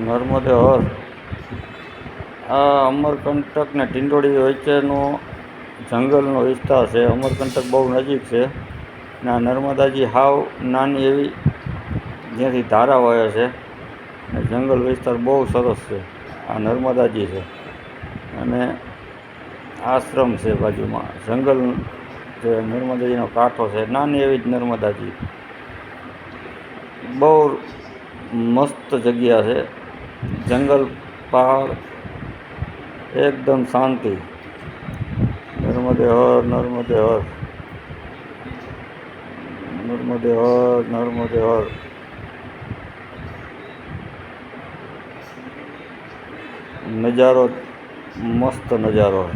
નર્મદે હર આ અમરકંટક ને ટિંડોળી વચ્ચેનો જંગલનો વિસ્તાર છે. અમરકંટક બહુ નજીક છે ને આ નર્મદાજી હાવ નાની એવી જ્યાંથી ધારા વહે છે ને જંગલ વિસ્તાર બહુ સરસ છે. આ નર્મદાજી છે અને આશ્રમ છે બાજુમાં. જંગલ જે નર્મદાજીનો કાંઠો છે, નાની એવી જ નર્મદાજી. બહુ મસ્ત જગ્યા છે. જંગલ, પહાડ, એકદમ શાંતિ. નર્મદે હર, નર્મદે હર, નર્મદે હર, નર્મદે હર. નજારો મસ્ત નજારો.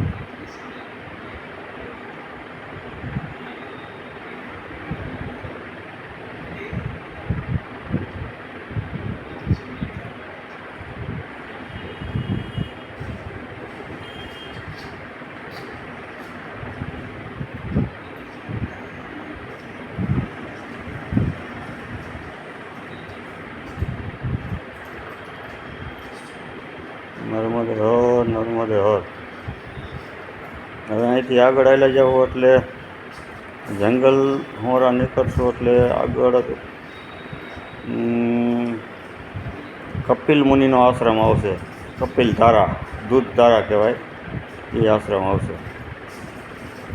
નર્મદે હર, નર્મદે હર. હવે અહીંથી આગળ હાલ્યા જાવ એટલે જંગલ હોરા નીકળશો એટલે આગળ કપિલ મુનિનો આશ્રમ આવશે. કપિલ ધારા, દૂધ ધારા કહેવાય, એ આશ્રમ આવશે.